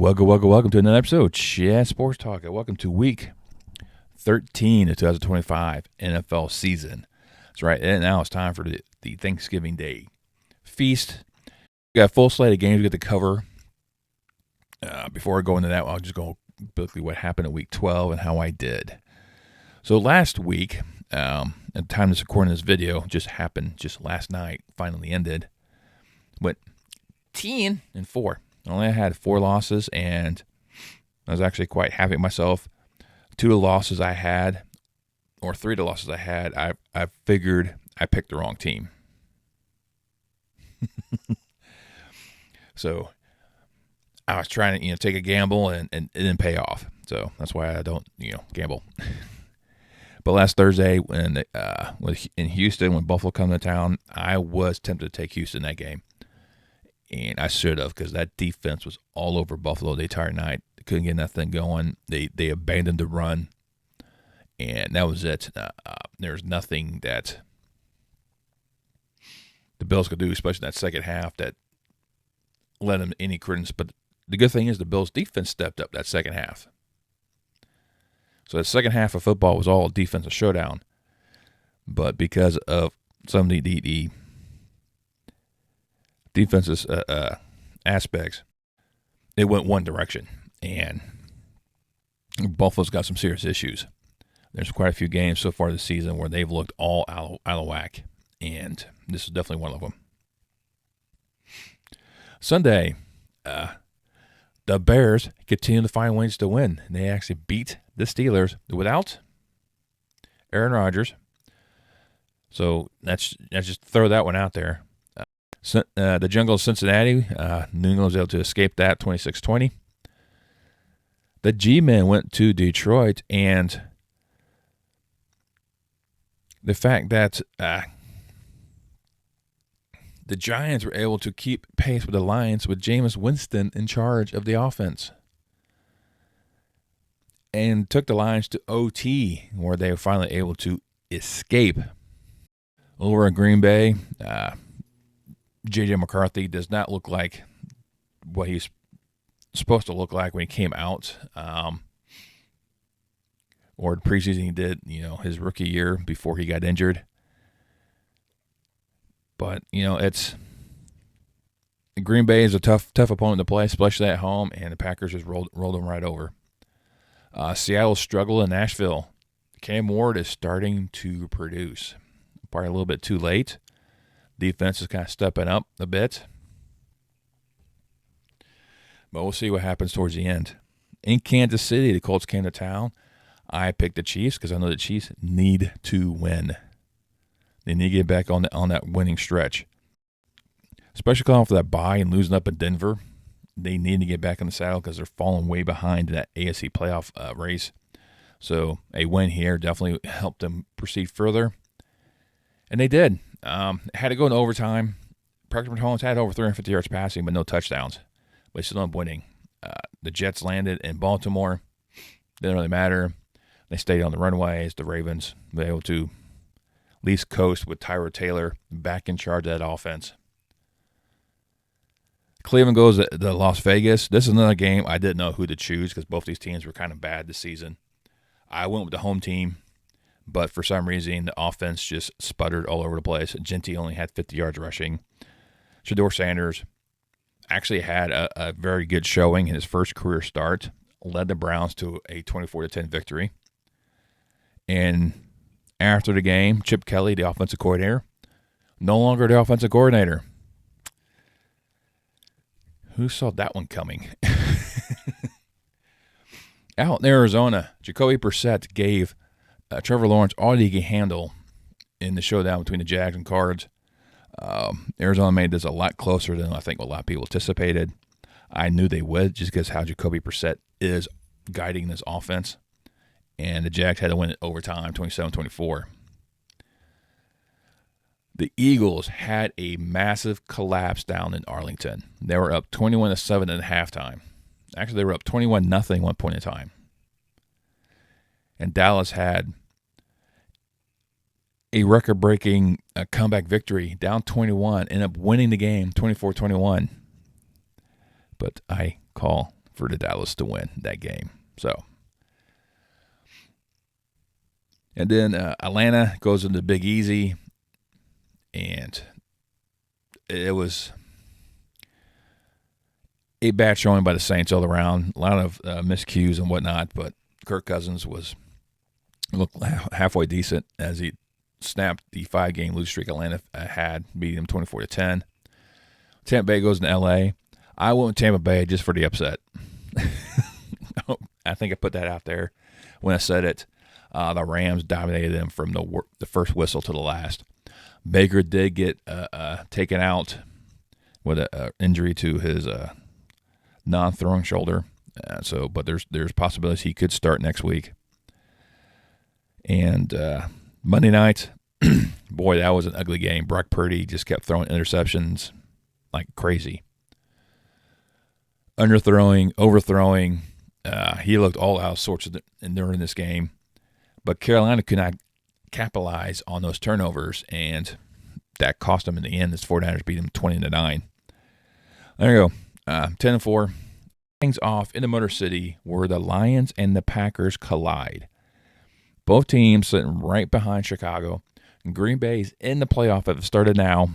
Welcome to another episode of Chat Sports Talk. Welcome to week 13 of 2025 NFL season. That's right, and now it's time for the Thanksgiving Day feast. We got a full slate of games we get to cover. Before I go into that, I'll just go quickly what happened in week 12 and how I did. So last week, at the time of recording this video, just happened just last night, finally ended, went 10-4. I only had 4 losses, and I was actually quite happy with myself. 2 of the losses I had, or 3 of the losses I had, I figured I picked the wrong team. So I was trying to, take a gamble, and it didn't pay off. So that's why I don't, gamble. But last Thursday, when in Houston, when Buffalo come to town, I was tempted to take Houston that game. And I should have, because that defense was all over Buffalo the entire night. They couldn't get nothing going. They abandoned the run, and that was it. There's nothing that the Bills could do, especially in that second half, that led them any credence. But the good thing is the Bills' defense stepped up that second half. So the second half of football was all a defensive showdown. But because of some of the defensive aspects, it went one direction, and Buffalo's got some serious issues. There's quite a few games so far this season where they've looked all out of whack, and this is definitely one of them. Sunday, the Bears continue to find ways to win. They actually beat the Steelers without Aaron Rodgers, so let's just throw that one out there. The jungle of Cincinnati, New England was able to escape that 26-20. The G-Men went to Detroit, and the fact that the Giants were able to keep pace with the Lions with Jameis Winston in charge of the offense, and took the Lions to OT, where they were finally able to escape. Over in Green Bay, J.J. McCarthy does not look like what he's supposed to look like when he came out, or the preseason he did, his rookie year before he got injured. But, it's Green Bay is a tough opponent to play, especially at home, and the Packers just rolled them right over. Seattle struggled in Nashville. Cam Ward is starting to produce. Probably a little bit too late. Defense is kind of stepping up a bit. But we'll see what happens towards the end. In Kansas City, the Colts came to town. I picked the Chiefs because I know the Chiefs need to win. They need to get back on that winning stretch. Especially coming off that bye and losing up in Denver. They need to get back in the saddle because they're falling way behind in that AFC playoff race. So a win here definitely helped them proceed further. And they did. Had to go into overtime. Patrick Mahomes had over 350 yards passing, but no touchdowns. But still ended up winning. The Jets landed in Baltimore. Didn't really matter. They stayed on the runways. The Ravens were able to at least coast with Tyrod Taylor back in charge of that offense. Cleveland goes to Las Vegas. This is another game I didn't know who to choose because both these teams were kind of bad this season. I went with the home team. But for some reason, the offense just sputtered all over the place. Genty only had 50 yards rushing. Shedeur Sanders actually had a very good showing in his first career start. Led the Browns to a 24-10 victory. And after the game, Chip Kelly, the offensive coordinator, no longer the offensive coordinator. Who saw that one coming? Out in Arizona, Jacoby Brissett gave Trevor Lawrence all he could handle in the showdown between the Jags and Cards. Arizona made this a lot closer than I think a lot of people anticipated. I knew they would just because how Jacoby Brissett is guiding this offense. And the Jags had to win it overtime, 27-24. The Eagles had a massive collapse down in Arlington. They were up 21-7 at halftime. Actually, they were up 21-0 one point in time. And Dallas had a record-breaking comeback victory, down 21, ended up winning the game 24-21. But I call for the Dallas to win that game. So, and then Atlanta goes into Big Easy, and it was a bad showing by the Saints all around. A lot of miscues and whatnot, but Kirk Cousins looked halfway decent as he snapped the 5-game lose streak Atlanta had, beating them 24-10. Tampa Bay goes to L.A. I went with Tampa Bay just for the upset. I think I put that out there when I said it. The Rams dominated them from the first whistle to the last. Baker did get taken out with an injury to his non-throwing shoulder. But there's possibilities he could start next week. And Monday night, boy, that was an ugly game. Brock Purdy just kept throwing interceptions like crazy. Underthrowing, overthrowing. He looked all out of sorts during this game. But Carolina could not capitalize on those turnovers, and that cost them in the end. The 49ers beat them 20-9. There you go. 10-4. Things off in the Motor City where the Lions and the Packers collide. Both teams sitting right behind Chicago. Green Bay's in the playoff if it started now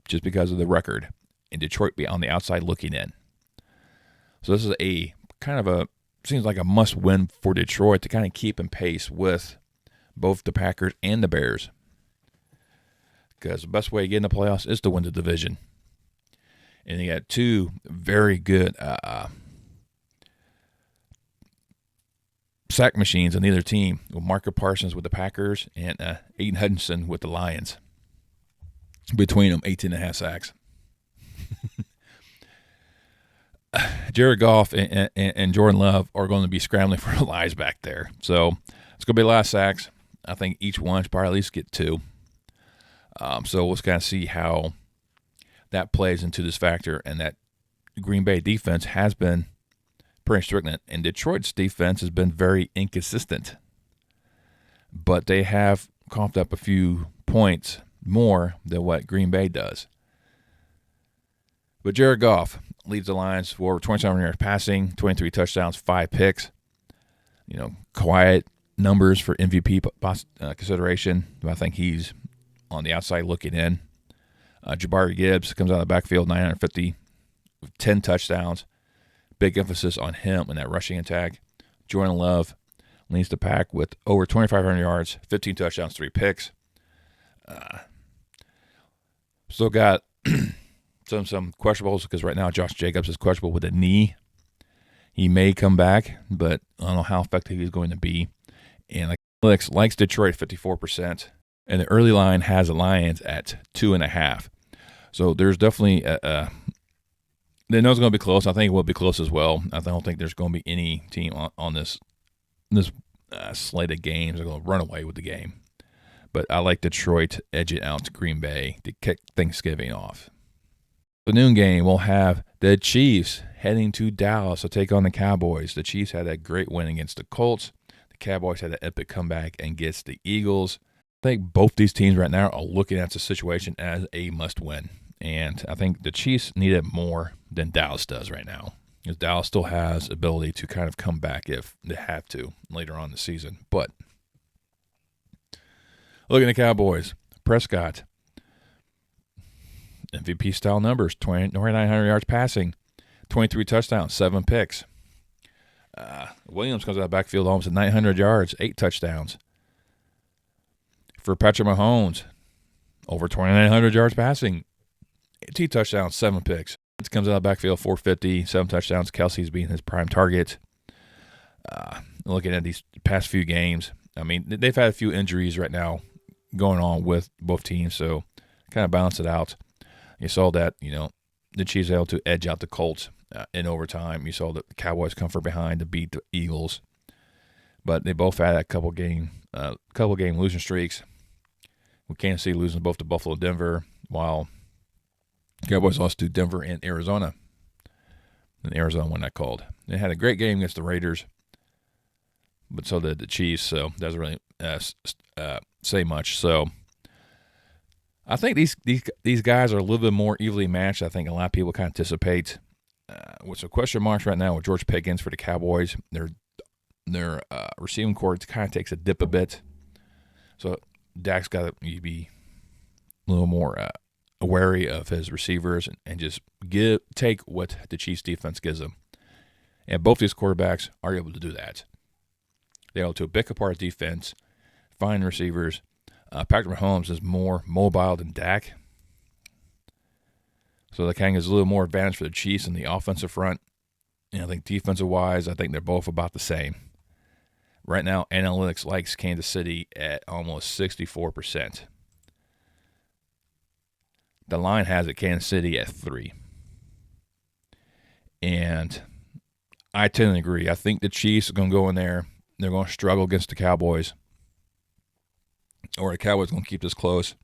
just because of the record. And Detroit be on the outside looking in. So this is a kind of seems like a must-win for Detroit to kind of keep in pace with both the Packers and the Bears. Because the best way to get in the playoffs is to win the division. And you got two very good sack machines on either team, with Marco Parsons with the Packers and Aiden Hutchinson with the Lions. Between them, 18.5 sacks. Jared Goff and Jordan Love are going to be scrambling for their lives back there. So it's going to be a lot of sacks. I think each one should probably at least get 2. So we'll kind of see how that plays into this factor. And that Green Bay defense has been pretty stringent. And Detroit's defense has been very inconsistent. But they have coughed up a few points more than what Green Bay does. But Jared Goff leads the Lions for 27 yards passing, 23 touchdowns, 5 picks. Quiet numbers for MVP consideration. I think he's on the outside looking in. Jabari Gibbs comes out of the backfield, 950, 10 touchdowns. Big emphasis on him in that rushing attack. Jordan Love leads the pack with over 2,500 yards, 15 touchdowns, 3 picks. Still got some questionables because right now Josh Jacobs is questionable with a knee. He may come back, but I don't know how effective he's going to be. And Alex likes Detroit 54%, and the early line has the Lions at 2.5. So there's definitely they know it's going to be close. I think it will be close as well. I don't think there's going to be any team on this slate of games that are going to run away with the game. But I like Detroit edging out to Green Bay to kick Thanksgiving off. The noon game, we'll have the Chiefs heading to Dallas to take on the Cowboys. The Chiefs had that great win against the Colts. The Cowboys had an epic comeback against the Eagles. I think both these teams right now are looking at the situation as a must-win. And I think the Chiefs need it more than Dallas does right now. Because Dallas still has ability to kind of come back if they have to later on in the season. But looking at the Cowboys, Prescott, MVP-style numbers, 2,900 yards passing, 23 touchdowns, 7 picks. Williams comes out of the backfield almost at 900 yards, 8 touchdowns. For Patrick Mahomes, over 2,900 yards passing, 2 touchdowns, 7 picks. It comes out of the backfield, 450, 7 touchdowns. Kelsey's being his prime target. Looking at these past few games, I mean, they've had a few injuries right now going on with both teams, so kind of balance it out. You saw that, the Chiefs able to edge out the Colts in overtime. You saw the Cowboys come from behind to beat the Eagles. But they both had a couple game losing streaks. With Kansas City losing both to Buffalo and Denver, while Cowboys lost to Denver and Arizona. And Arizona won that called. They had a great game against the Raiders, but so did the Chiefs, so doesn't really say much. So I think these guys are a little bit more evenly matched. I think a lot of people kind of anticipate with some question marks right now with George Pickens for the Cowboys. Their receiving corps kind of takes a dip a bit. So Dak's got to be a little more wary of his receivers and just take what the Chiefs defense gives them. And both these quarterbacks are able to do that. They're able to pick apart defense, find receivers. Patrick Mahomes is more mobile than Dak. So that kind of gives a little more advantage for the Chiefs in the offensive front. And I think defensive-wise, I think they're both about the same. Right now, analytics likes Kansas City at almost 64%. The line has it Kansas City at 3. And I tend to agree. I think the Chiefs are going to go in there. They're going to struggle against the Cowboys. Or the Cowboys are going to keep this close.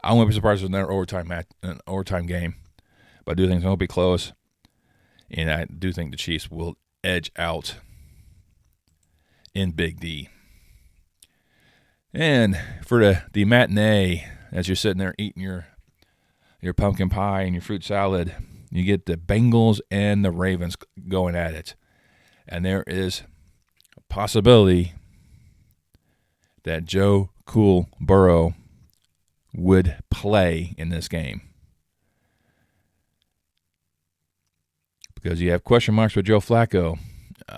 I wouldn't be surprised if it's another overtime game. But I do think it's going to be close. And I do think the Chiefs will edge out in Big D. And for the matinee, as you're sitting there eating your pumpkin pie and your fruit salad, you get the Bengals and the Ravens going at it. And there is a possibility that Joe Cool Burrow would play in this game. Because you have question marks with Joe Flacco.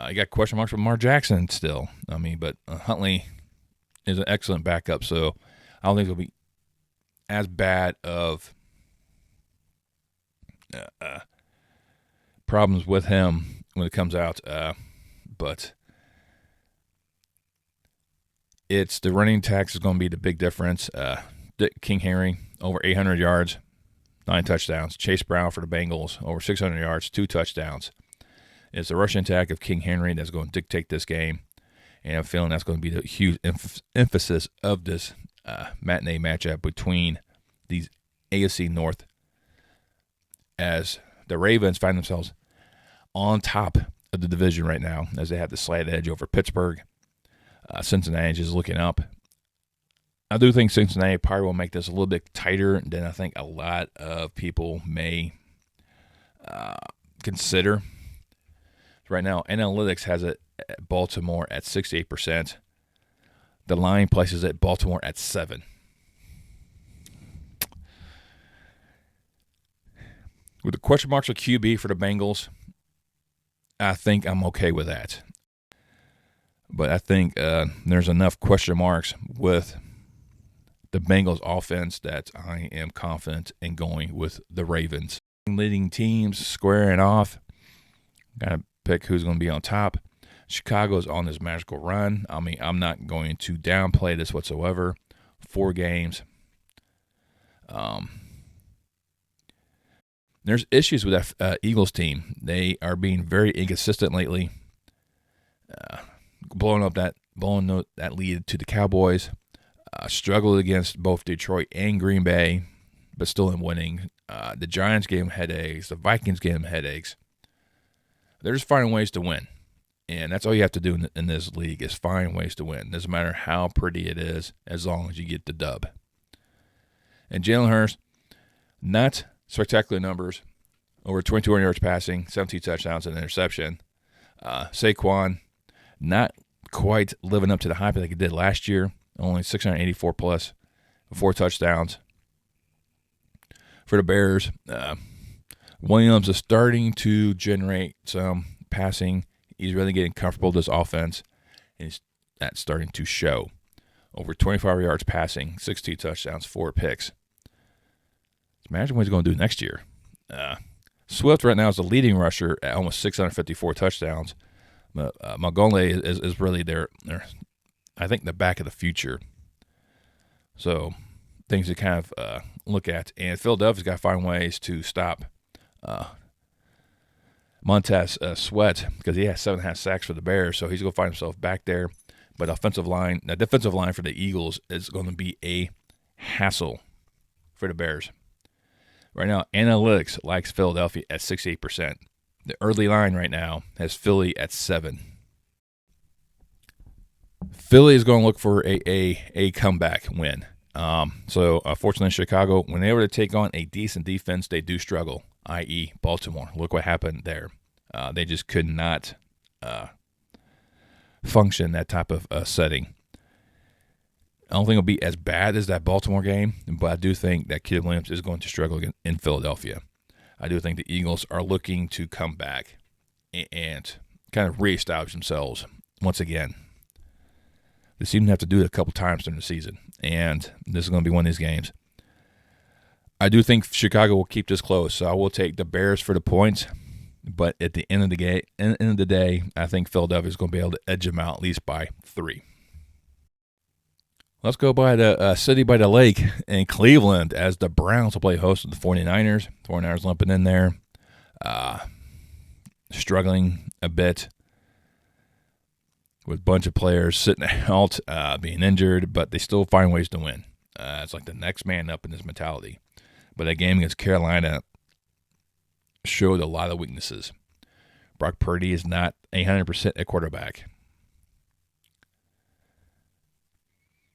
You got question marks with Mark Jackson still. But Huntley is an excellent backup, so I don't think it'll be as bad of problems with him when it comes out. But it's the running attacks is going to be the big difference. King Henry, over 800 yards, 9 touchdowns. Chase Brown for the Bengals, over 600 yards, 2 touchdowns. It's the rushing attack of King Henry that's going to dictate this game. And I'm feeling that's going to be the huge emphasis of this matinee matchup between these AFC North, as the Ravens find themselves on top of the division right now, as they have the slight edge over Pittsburgh. Cincinnati is looking up. I do think Cincinnati probably will make this a little bit tighter than I think a lot of people may consider. Right now, analytics has it at Baltimore at 68%. The line places it Baltimore at 7. With the question marks of QB for the Bengals, I think I'm okay with that. But I think there's enough question marks with the Bengals offense that I am confident in going with the Ravens. Leading teams squaring off. Got to pick who's going to be on top. Chicago's on this magical run. I'm not going to downplay this whatsoever. 4 games. There's issues with that Eagles team. They are being very inconsistent lately. Blowing that lead to the Cowboys. Struggled against both Detroit and Green Bay, but still in winning. The Giants gave them headaches. The Vikings gave them headaches. They're just finding ways to win. And that's all you have to do in this league is find ways to win. Doesn't matter how pretty it is, as long as you get the dub. And Jalen Hurts, not spectacular numbers. Over 2,200 yards passing, 17 touchdowns and an interception. Saquon, not quite living up to the hype like he did last year. Only 684 plus, 4 touchdowns. For the Bears, Williams is starting to generate some passing. He's really getting comfortable with this offense, and that's starting to show. Over 25 yards passing, 16 touchdowns, 4 picks. Imagine what he's going to do next year. Swift right now is the leading rusher at almost 654 touchdowns. Montgomery is really their I think the back of the future. So things to kind of look at. And Philadelphia's got to find ways to stop Montez Sweat, because he has 7.5 sacks for the Bears, so he's going to find himself back there. But the defensive line for the Eagles is going to be a hassle for the Bears. Right now, analytics likes Philadelphia at 68%. The early line right now has Philly at 7. Philly is going to look for a comeback win. So, unfortunately, Chicago, when they were to take on a decent defense, they do struggle. i.e. Baltimore. Look what happened there. They just could not function in that type of setting. I don't think it'll be as bad as that Baltimore game, but I do think that Caleb Williams is going to struggle in Philadelphia. I do think the Eagles are looking to come back and kind of reestablish themselves once again. They seem to have to do it a couple times during the season, and this is going to be one of these games. I do think Chicago will keep this close, so I will take the Bears for the points. But at the end of the day, I think Philadelphia is going to be able to edge them out at least by 3. Let's go by the city by the lake in Cleveland as the Browns will play host to the 49ers. 49ers limping in there, struggling a bit with a bunch of players sitting out, being injured, but they still find ways to win. It's like the next man up in this mentality. But that game against Carolina showed a lot of weaknesses. Brock Purdy is not 100% at quarterback.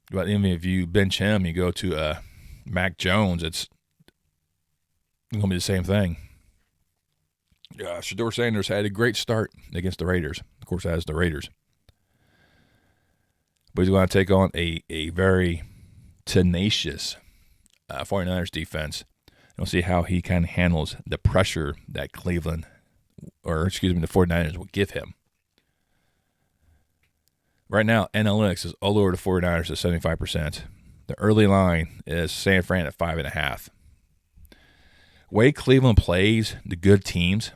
But even if you bench him, you go to Mac Jones, it's going to be the same thing. Shedeur Sanders had a great start against the Raiders. Of course, as the Raiders. But he's going to take on a very tenacious 49ers defense. We'll see how he kind of handles the pressure that the 49ers will give him. Right now, analytics is all over the 49ers at 75%. The early line is San Fran at 5.5. Way Cleveland plays the good teams,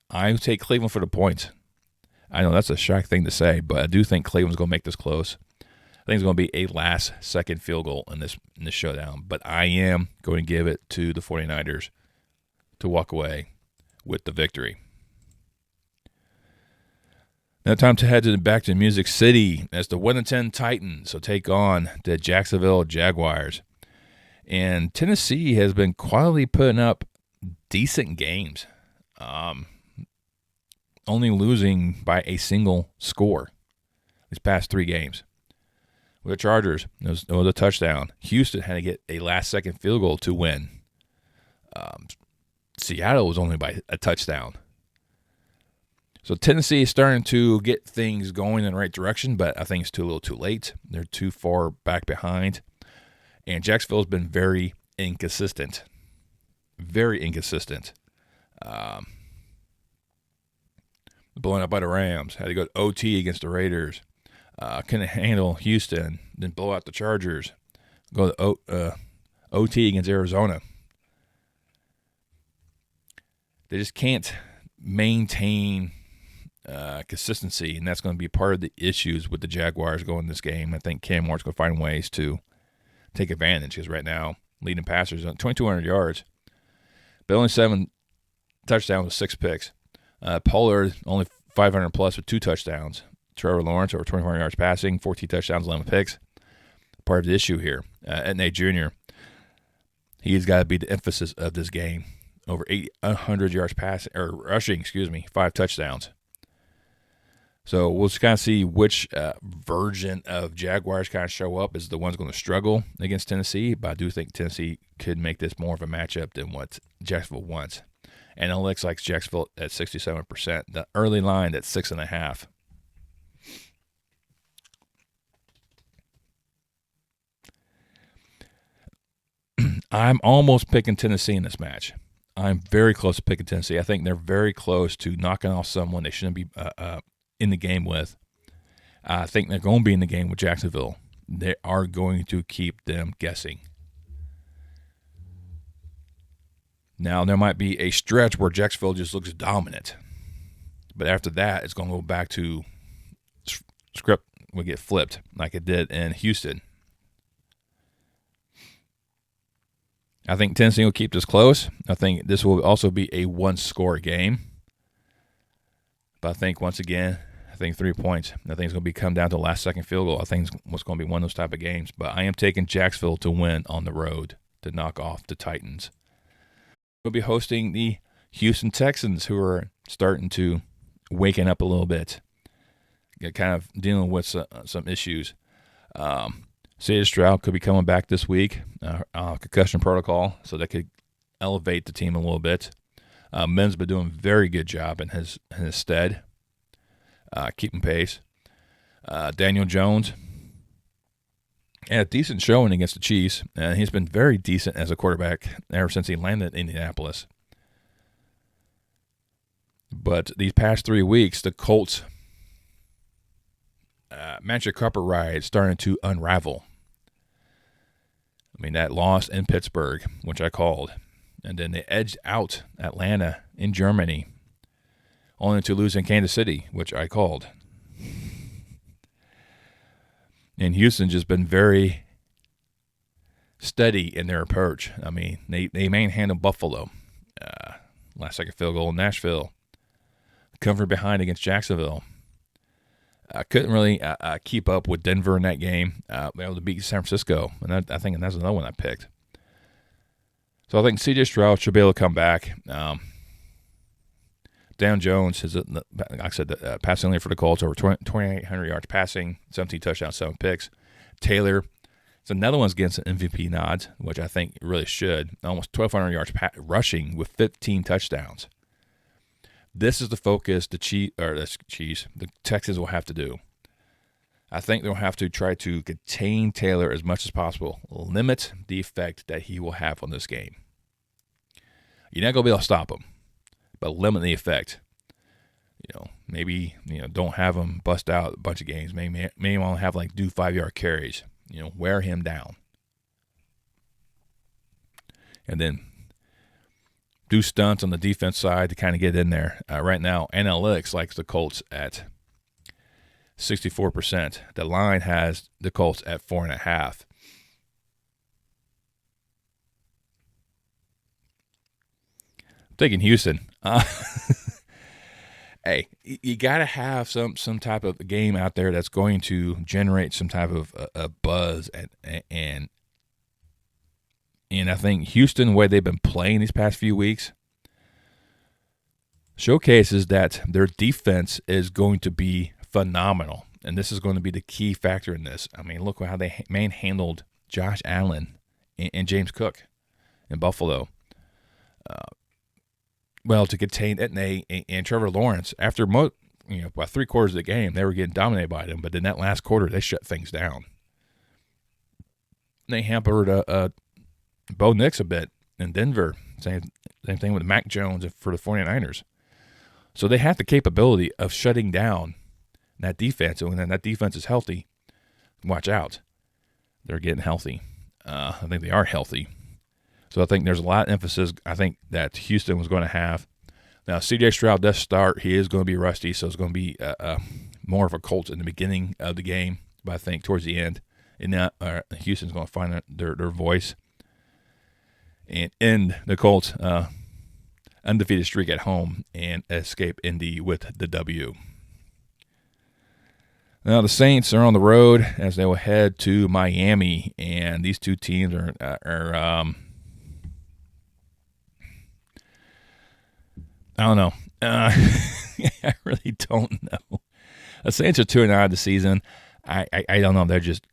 I would take Cleveland for the points. I know that's a shock thing to say, but I do think Cleveland's going to make this close. I think it's going to be a last-second field goal in this showdown, but I am going to give it to the 49ers to walk away with the victory. Now time to head back to Music City as the 1-10 Titans will take on the Jacksonville Jaguars. And Tennessee has been quietly putting up decent games, only losing by a single score these past 3 games. With the Chargers, it was a touchdown. Houston had to get a last-second field goal to win. Seattle was only by a touchdown. So Tennessee is starting to get things going in the right direction, but I think it's a little too late. They're too far back behind. And Jacksonville has been very inconsistent. Very inconsistent. Blown up by the Rams. Had to go to OT against the Raiders. Couldn't handle Houston. Then blow out the Chargers. Go to OT against Arizona. They just can't maintain consistency, and that's going to be part of the issues with the Jaguars going this game. I think Cam Warren's going to find ways to take advantage because right now, leading passers on 2,200 yards, but only 7 touchdowns with 6 picks. Pollard only 500 plus with 2 touchdowns. Trevor Lawrence over 2,400 yards passing, 14 touchdowns, 11 picks. Part of the issue here. Nate Jr., he's got to be the emphasis of this game. Over 800 yards passing or rushing, 5 touchdowns. So we'll just kind of see which version of Jaguars kind of show up as the one's going to struggle against Tennessee. But I do think Tennessee could make this more of a matchup than what Jacksonville wants. And Analytics likes Jacksonville at 67%. The early line at 6.5. I'm almost picking Tennessee in this match. I'm very close to picking Tennessee. I think they're very close to knocking off someone they shouldn't be in the game with. I think they're going to be in the game with Jacksonville. They are going to keep them guessing. Now, there might be a stretch where Jacksonville just looks dominant. But after that, it's going to go back to script will get flipped like it did in Houston. I think Tennessee will keep this close. I think this will also be a one-score game. But I think, once again, 3 points. I think it's going to come down to the last-second field goal. I think it's going to be one of those type of games. But I am taking Jacksonville to win on the road to knock off the Titans. We'll be hosting the Houston Texans, who are starting to waken up a little bit. Kind of dealing with some issues. C.J. Stroud could be coming back this week, concussion protocol, so that could elevate the team a little bit. Mims been doing a very good job in his stead, keeping pace. Daniel Jones had a decent showing against the Chiefs, and he's been very decent as a quarterback ever since he landed in Indianapolis. But these past 3 weeks, the Colts Magic Carpet ride starting to unravel. I mean, that loss in Pittsburgh, which I called, and then they edged out Atlanta in Germany, only to lose in Kansas City, which I called. And Houston just been very steady in their approach. I mean, they manhandled Buffalo. Last second field goal in Nashville. Come from behind against Jacksonville. Couldn't really keep up with Denver in that game. Able to beat San Francisco, and I think that's another one I picked. So I think C.J. Stroud should be able to come back. Dan Jones is, like I said, passing leader for the Colts, over 2,800 yards passing, 17 touchdowns, 7 picks. Taylor, it's another one's getting some MVP nods, which I think really should. Almost 1,200 yards rushing with 15 touchdowns. This is the focus the Texans will have to do. I think they'll have to try to contain Taylor as much as possible, limit the effect that he will have on this game. You're not going to be able to stop him, but limit the effect. Maybe don't have him bust out a bunch of games. Maybe only have do 5-yard carries. Wear him down, and then do stunts on the defense side to kind of get in there. Right now, analytics likes the Colts at 64%. The line has the Colts at 4.5. Taking Houston. Hey, you got to have some type of game out there that's going to generate some type of a buzz, and I think Houston, the way they've been playing these past few weeks, showcases that their defense is going to be phenomenal, and this is going to be the key factor in this. I mean, look how they manhandled Josh Allen and James Cook in Buffalo. To contain Etne and Trevor Lawrence, after about 3 quarters of the game, they were getting dominated by them. But in that last quarter, they shut things down. They hampered Bo Nix a bit in Denver. Same thing with Mac Jones for the 49ers. So they have the capability of shutting down that defense. And when that defense is healthy, watch out. They're getting healthy. I think they are healthy. So I think there's a lot of emphasis, I think, that Houston was going to have. Now, C.J. Stroud does start. He is going to be rusty, so it's going to be more of a Colts in the beginning of the game. But I think towards the end, Houston's going to find their voice and end the Colts' undefeated streak at home and escape Indy with the W. Now, the Saints are on the road as they will head to Miami, and these two teams are I don't know. I really don't know. The Saints are 2-9 this season. I don't know. They're just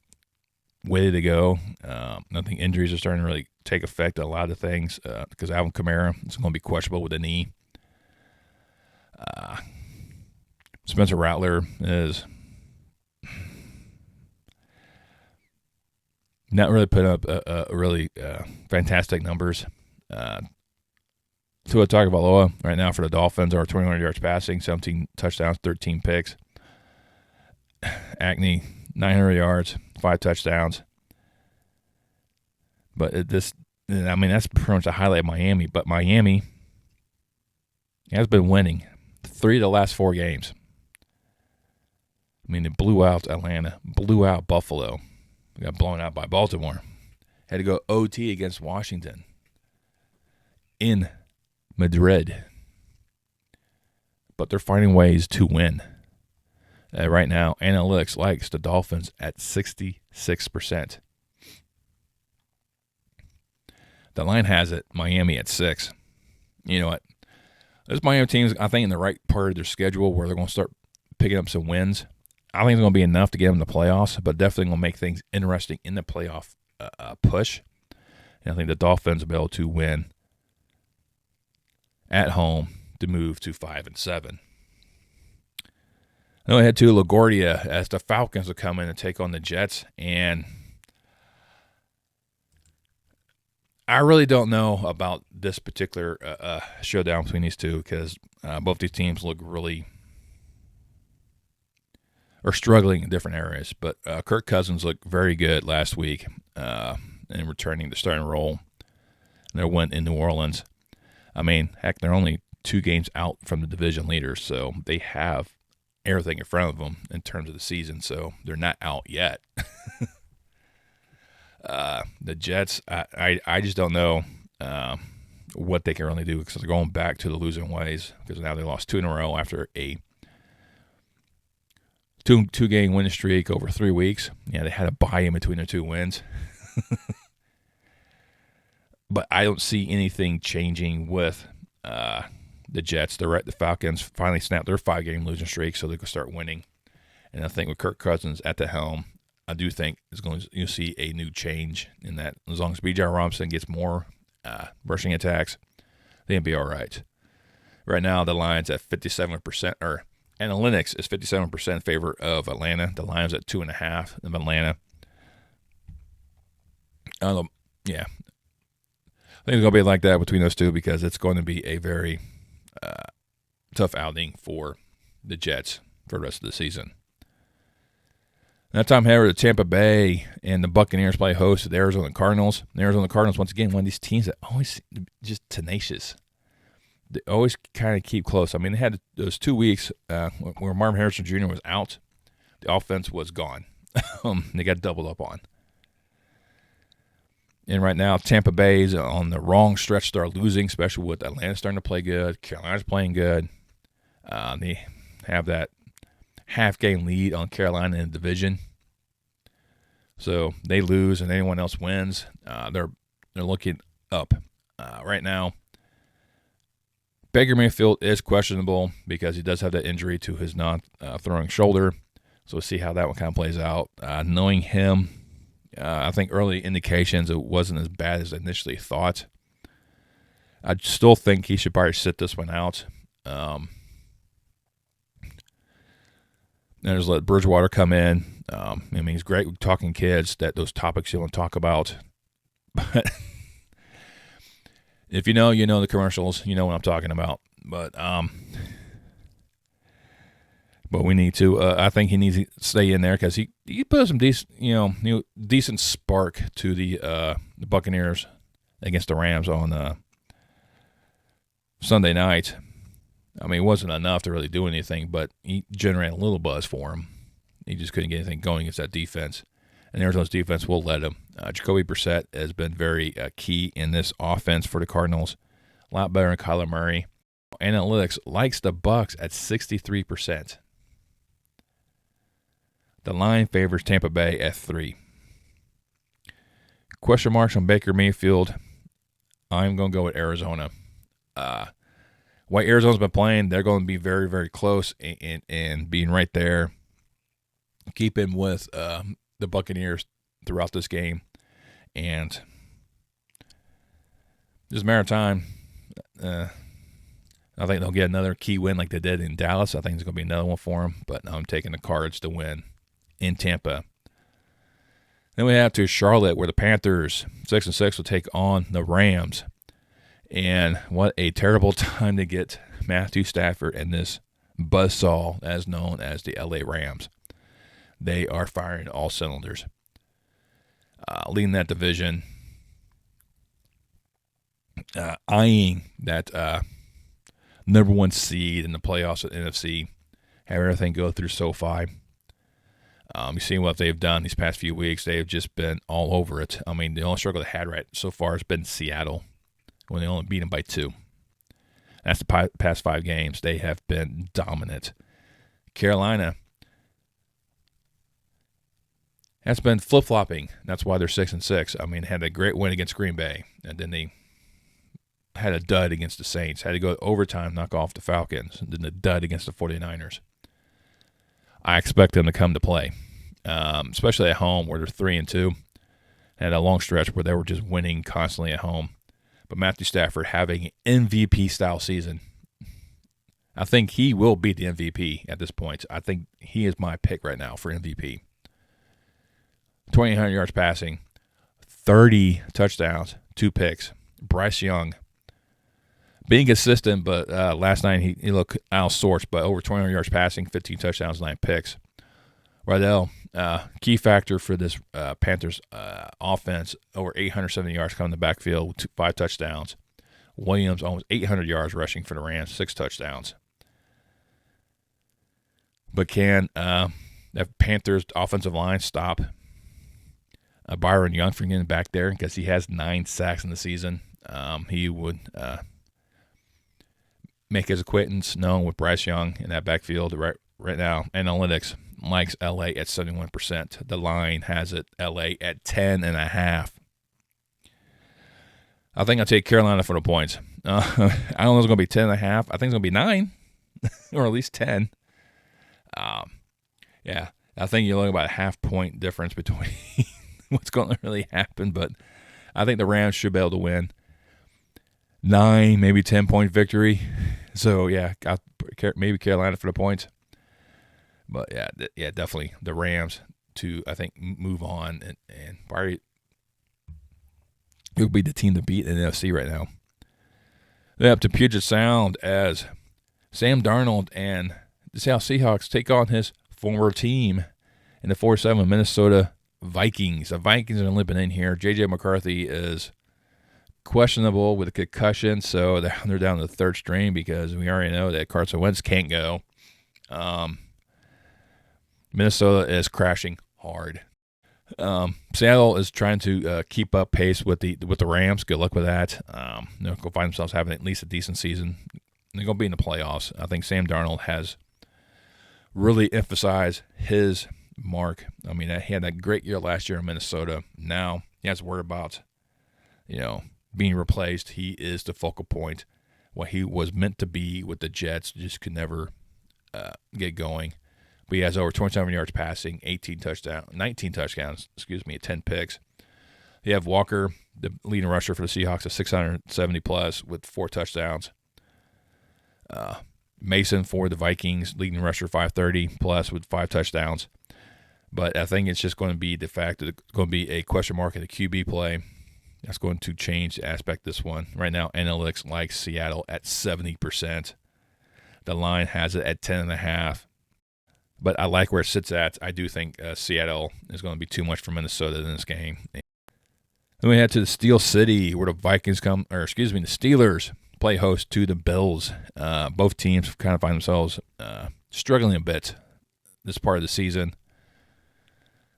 ready to go. I think injuries are starting to really take effect on a lot of things because Alvin Kamara is going to be questionable with a knee. Spencer Rattler is not really putting up really fantastic numbers. Tua Tagovailoa right now for the Dolphins are 2,100 yards passing, 17 touchdowns, 13 picks. Acme, 900 yards, 5 touchdowns. But that's pretty much the highlight of Miami. But Miami has been winning 3 of the last 4 games. I mean, they blew out Atlanta, blew out Buffalo. They got blown out by Baltimore. Had to go OT against Washington in Madrid. But they're finding ways to win. Right now, analytics likes the Dolphins at 66%. The line has it, Miami at 6. You know what? This Miami team's, I think, in the right part of their schedule where they're going to start picking up some wins. I think it's going to be enough to get them to the playoffs, but definitely going to make things interesting in the playoff push. And I think the Dolphins will be able to win at home to move to 5-7. Then we head to LaGuardia as the Falcons will come in and take on the Jets, and I really don't know about this particular showdown between these two because both these teams look really are struggling in different areas. But Kirk Cousins looked very good last week in returning the starting role. Their win in New Orleans. I mean, heck, they're only 2 games out from the division leaders, so they have everything in front of them in terms of the season, so they're not out yet. The Jets, I just don't know what they can really do because they're going back to the losing ways because now they lost 2 in a row after a two-game winning streak over 3 weeks. Yeah, they had a bye in between their 2 wins. But I don't see anything changing with the Jets. The Falcons finally snapped their 5-game losing streak, so they can start winning. And I think with Kirk Cousins at the helm, I do think you'll see a new change in that. As long as B.J. Robinson gets more rushing attacks, they'll be all right. Right now, the Lions at 57%, or analytics is 57% in favor of Atlanta. The Lions at 2.5 of Atlanta. Yeah. I think it's going to be like that between those two because it's going to be a very tough outing for the Jets for the rest of the season. That time, however, to Tampa Bay and the Buccaneers play host to the Arizona Cardinals. The Arizona Cardinals, once again, one of these teams that always just tenacious. They always kind of keep close. I mean, they had those 2 weeks where Marvin Harrison Jr. was out. The offense was gone. They got doubled up on. And right now, Tampa Bay's on the wrong stretch. They're losing, especially with Atlanta starting to play good. Carolina's playing good. They have that half-game lead on Carolina in the division. So they lose and anyone else wins. They're looking up. Right now, Baker Mayfield is questionable because he does have that injury to his non-throwing shoulder. So we'll see how that one kind of plays out. Knowing him, I think early indications it wasn't as bad as I initially thought. I still think he should probably sit this one out. And just let Bridgewater come in. I mean, he's great with talking kids, those topics you want to talk about. But if you know the commercials, you know what I'm talking about. But we need to. I think he needs to stay in there because he put some decent spark to the Buccaneers against the Rams on Sunday night. I mean, it wasn't enough to really do anything, but he generated a little buzz for him. He just couldn't get anything going against that defense. And Arizona's defense will let him. Jacoby Brissett has been very key in this offense for the Cardinals. A lot better than Kyler Murray. Analytics likes the Bucs at 63%. The line favors Tampa Bay at 3. Question marks on Baker Mayfield. I'm going to go with Arizona. While Arizona's been playing, they're going to be very, very close and being right there, keeping with the Buccaneers throughout this game. And just a matter of time. I think they'll get another key win like they did in Dallas. I think it's going to be another one for them, but I'm taking the Cards to win in Tampa. Then we have to Charlotte, where the Panthers, 6-6, will take on the Rams. And what a terrible time to get Matthew Stafford and this buzzsaw as known as the LA Rams. They are firing all cylinders. Leading that division, eyeing that number 1 seed in the playoffs at NFC, have everything go through SoFi. You've seen what they've done these past few weeks. They've just been all over it. I mean, the only struggle they had right so far has been Seattle, when they only beat them by 2. That's the past 5 games. They have been dominant. Carolina has been flip-flopping. That's why they're 6-6. I mean, had a great win against Green Bay, and then they had a dud against the Saints. Had to go to overtime, knock off the Falcons, and then a dud against the 49ers. I expect them to come to play, especially at home where they're 3-2. Had a long stretch where they were just winning constantly at home. But Matthew Stafford having an MVP-style season. I think he will be the MVP at this point. I think he is my pick right now for MVP. 2,800 yards passing, 30 touchdowns, 2 picks. Bryce Young being consistent, but last night he looked out of sorts, but over 2,000 yards passing, 15 touchdowns, 9 picks. Riddell, key factor for this Panthers offense, over 870 yards coming in the backfield, 5 touchdowns. Williams, almost 800 yards rushing for the Rams, 6 touchdowns. But can that Panthers offensive line stop Byron Young from getting back there? Because he has 9 sacks in the season. He would make his acquaintance known with Bryce Young in that backfield right now. Analytics likes LA at 71%. The line has it LA at 10.5. I think I'll take Carolina for the points. I don't know if it's going to be 10.5. I think it's going to be 9 or at least 10. Yeah, I think you're looking about a half-point difference between what's going to really happen, but I think the Rams should be able to win. 9, maybe 10-point victory. So, yeah, maybe Carolina for the points. But, yeah, definitely the Rams to, I think, move on and probably it would be the team to beat in the NFC right now. Then up to Puget Sound as Sam Darnold and the South Seahawks take on his former team in the 4-7 Minnesota Vikings. The Vikings are limping in here. J.J. McCarthy is questionable with a concussion, so they're down to the third string because we already know that Carson Wentz can't go. Minnesota is crashing hard. Seattle is trying to keep up pace with the Rams. Good luck with that. They'll go find themselves having at least a decent season. They're going to be in the playoffs. I think Sam Darnold has really emphasized his mark. I mean, he had that great year last year in Minnesota. Now he has to worry about, being replaced. He is the focal point. What he was meant to be with the Jets just could never get going. But he has over 27 yards passing, 19 touchdowns, 10 picks. You have Walker, the leading rusher for the Seahawks, at 670-plus with 4 touchdowns. Mason for the Vikings, leading rusher, 530-plus with 5 touchdowns. But I think it's just going to be the fact that it's going to be a question mark in the QB play. That's going to change the aspect of this one. Right now, analytics likes Seattle at 70%. The line has it at 10.5. But I like where it sits at. I do think Seattle is going to be too much for Minnesota in this game. Then we head to the Steel City where the Steelers play host to the Bills. Both teams kind of find themselves struggling a bit this part of the season.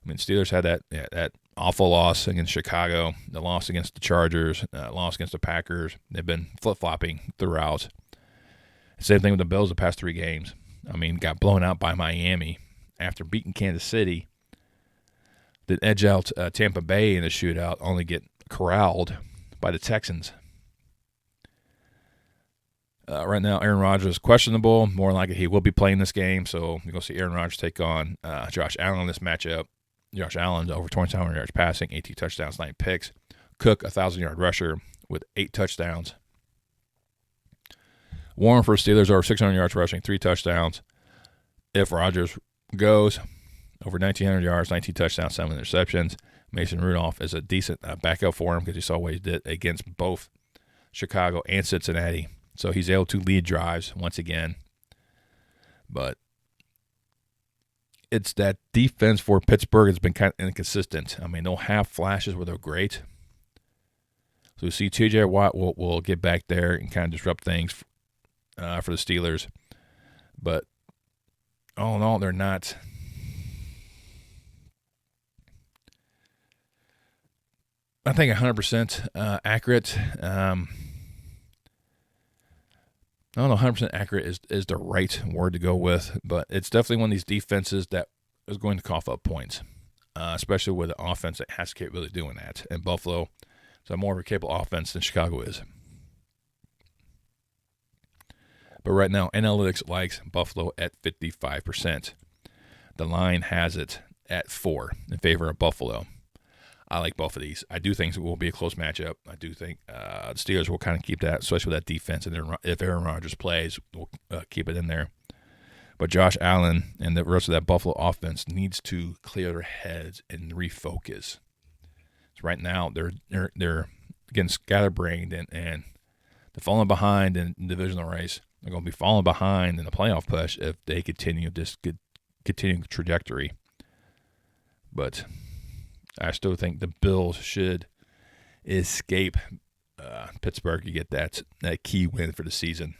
I mean, Steelers had that awful loss against Chicago, the loss against the Chargers, loss against the Packers. They've been flip-flopping throughout. Same thing with the Bills the past 3 games. I mean, got blown out by Miami after beating Kansas City. Then edge out Tampa Bay in the shootout, only get corralled by the Texans. Right now, Aaron Rodgers is questionable. More likely he will be playing this game, so you're going to see Aaron Rodgers take on Josh Allen in this matchup. Josh Allen over 2,700 yards passing, 18 touchdowns, 9 picks. Cook, 1,000-yard rusher with 8 touchdowns. Warren for Steelers over 600 yards rushing, 3 touchdowns. If Rodgers goes, over 1,900 yards, 19 touchdowns, 7 interceptions. Mason Rudolph is a decent backup for him because you saw what he did against both Chicago and Cincinnati. So he's able to lead drives once again. But it's that defense for Pittsburgh has been kind of inconsistent. I mean, they'll have flashes where they're great. So we see T.J. Watt will get back there and kind of disrupt things for the Steelers. But all in all, they're not. I think 100% accurate. I don't know, 100% accurate is the right word to go with, but it's definitely one of these defenses that is going to cough up points, especially with an offense that has the capability of doing that. And Buffalo is a more of a capable offense than Chicago is. But right now, analytics likes Buffalo at 55%. The line has it at 4 in favor of Buffalo. I like both of these. I do think it will be a close matchup. I do think the Steelers will kind of keep that, especially with that defense. And if Aaron Rodgers plays, we'll keep it in there. But Josh Allen and the rest of that Buffalo offense needs to clear their heads and refocus. So right now, they're getting scatterbrained and they're falling behind in the divisional race. They're going to be falling behind in the playoff push if they continue this continuing trajectory. But I still think the Bills should escape Pittsburgh to get that key win for the season.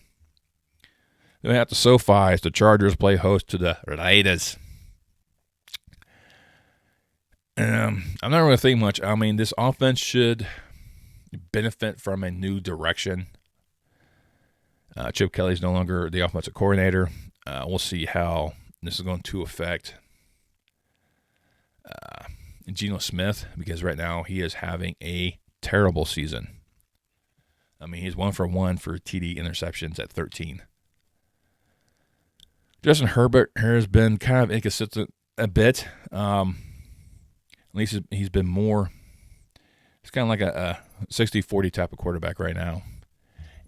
Then we have to SoFi as the Chargers play host to the Raiders. I'm not really thinking much. I mean, this offense should benefit from a new direction. Chip Kelly's no longer the offensive coordinator. We'll see how this is going to affect Geno Smith, because right now he is having a terrible season. I mean, he's 1 for 1 for TD interceptions at 13. Justin Herbert has been kind of inconsistent a bit. At least he's been more. He's kind of like a 60-40 type of quarterback right now.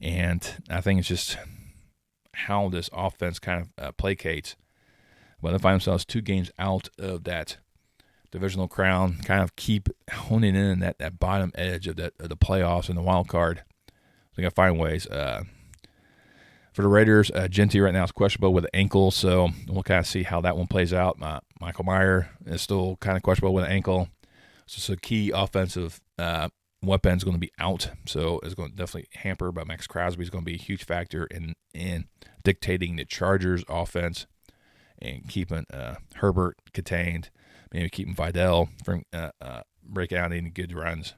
And I think it's just how this offense kind of placates. But they find themselves 2 games out of that divisional crown, kind of keep honing in that bottom edge of the playoffs and the wild card. They got to find ways. For the Raiders, Genty right now is questionable with an ankle, so we'll kind of see how that one plays out. Michael Mayer is still kind of questionable with an ankle. So key offensive weapon is going to be out, so it's going to definitely hamper. But Max Crosby is going to be a huge factor in dictating the Chargers' offense and keeping Herbert contained. Maybe keeping Vidal from breaking out any good runs.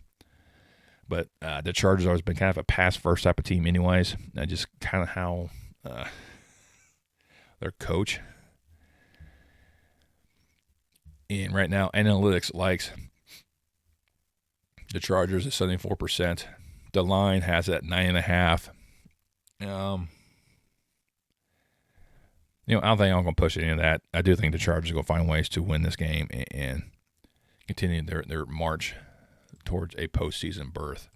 But the Chargers always been kind of a pass-first type of team anyways. Just kind of how their coach. And right now, analytics likes the Chargers at 74%. The line has it at 9.5. I don't think I'm going to push any of that. I do think the Chargers are going to find ways to win this game and continue their march towards a postseason berth.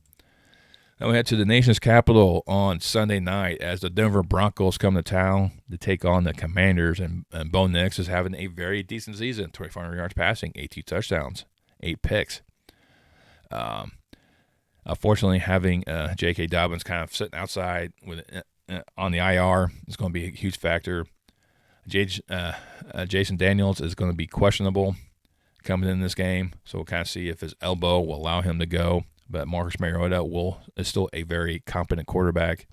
Then we head to the nation's capital on Sunday night as the Denver Broncos come to town to take on the Commanders. And Bo Nix is having a very decent season. 2,400 yards passing, 18 touchdowns, 8 picks. Unfortunately, having J.K. Dobbins kind of sitting outside with on the IR is going to be a huge factor. Jason Daniels is going to be questionable coming in this game, so we'll kind of see if his elbow will allow him to go. But Marcus Mariota is still a very competent quarterback.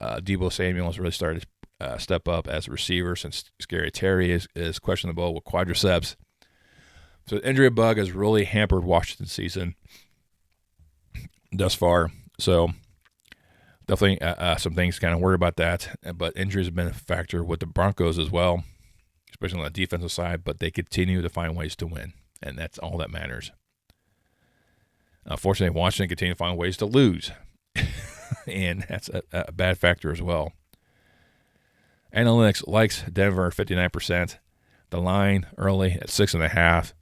Deebo Samuel has really started to step up as a receiver since Scary Terry is questionable with quadriceps. So the injury bug has really hampered Washington's season thus far. So definitely some things to kind of worry about that. But injuries have been a factor with the Broncos as well, especially on the defensive side. But they continue to find ways to win, and that's all that matters. Unfortunately, Washington continue to find ways to lose, and that's a bad factor as well. Analytics likes Denver 59%. The line early at 6.5.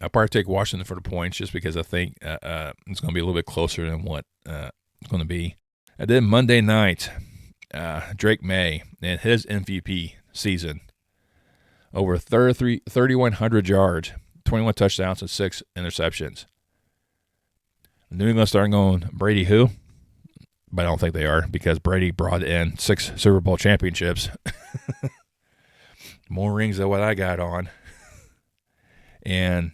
I'll probably take Washington for the points just because I think it's going to be a little bit closer than what it's going to be. And then Monday night, Drake May in his MVP season, over 3,100 yards, 21 touchdowns, and 6 interceptions. New England starting going Brady who? But I don't think they are because Brady brought in 6 Super Bowl championships. More rings than what I got on. And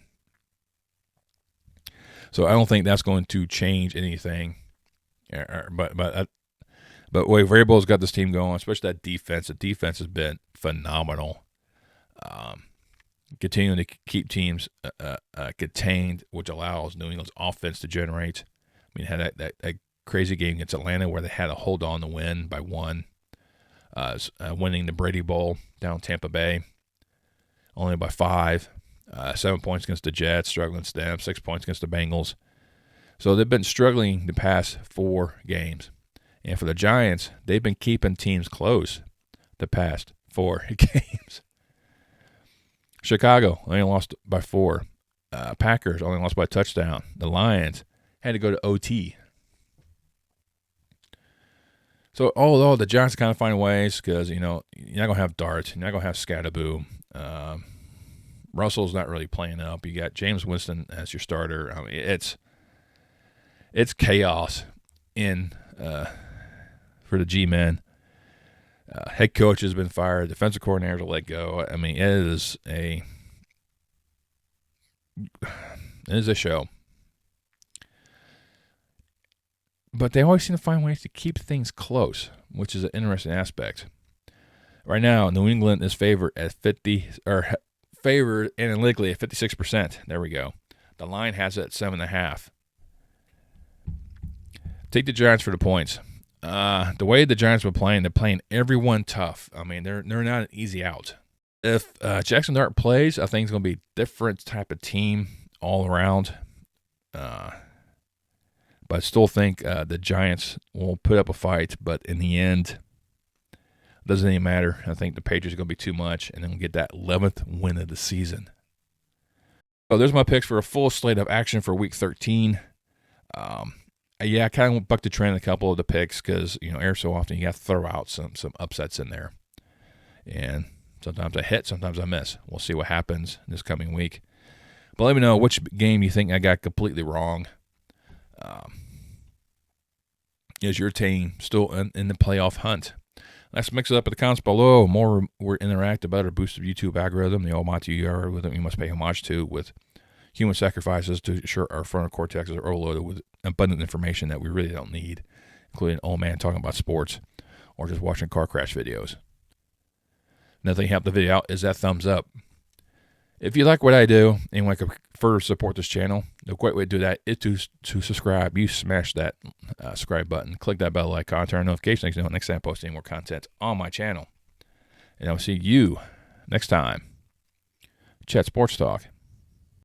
so I don't think that's going to change anything. But way Vrabel's got this team going, especially that defense. The defense has been phenomenal. Continuing to keep teams contained, which allows New England's offense to generate. I mean, had that crazy game against Atlanta where they had to hold on to win by 1, winning the Brady Bowl down Tampa Bay, only by 5. 7 points against the Jets, struggling against them, 6 points against the Bengals. So they've been struggling the past 4 games. And for the Giants, they've been keeping teams close the past 4 games. Chicago only lost by 4. Packers only lost by a touchdown. The Lions had to go to OT. So, although the Giants kind of find ways because, you're not going to have Dart. You're not going to have Scattaboo. Russell's not really playing up. You got James Winston as your starter. I mean, it's chaos for the G-men. Head coach has been fired. Defensive coordinators are let go. I mean, it is a show. But they always seem to find ways to keep things close, which is an interesting aspect. Right now, New England is favored analytically at 56%. There we go. The line has it at 7.5. Take the Giants for the points. The way the Giants were playing, they're playing everyone tough. I mean, they're not an easy out. If Jackson Dart plays, I think it's going to be a different type of team all around. But I still think the Giants will put up a fight. But in the end, it doesn't even matter. I think the Patriots are going to be too much, and then we'll get that 11th win of the season. So there's my picks for a full slate of action for Week 13. I kind of bucked the trend in a couple of the picks because, every so often you got to throw out some upsets in there. And sometimes I hit, sometimes I miss. We'll see what happens this coming week. But let me know which game you think I got completely wrong. Is your team still in the playoff hunt? Let's mix it up in the comments below. More we're interactive about our boosted YouTube algorithm, the almighty algorithm we must pay homage to with human sacrifices to ensure our frontal cortexes are overloaded with abundant information that we really don't need, including an old man talking about sports or just watching car crash videos. Another thing to help the video out is that thumbs up. If you like what I do and you want to further support this channel, the great way to do that is to subscribe. You smash that subscribe button, click that bell icon, turn on notifications so you know next time I post any more content on my channel. And I'll see you next time. Chat Sports Talk.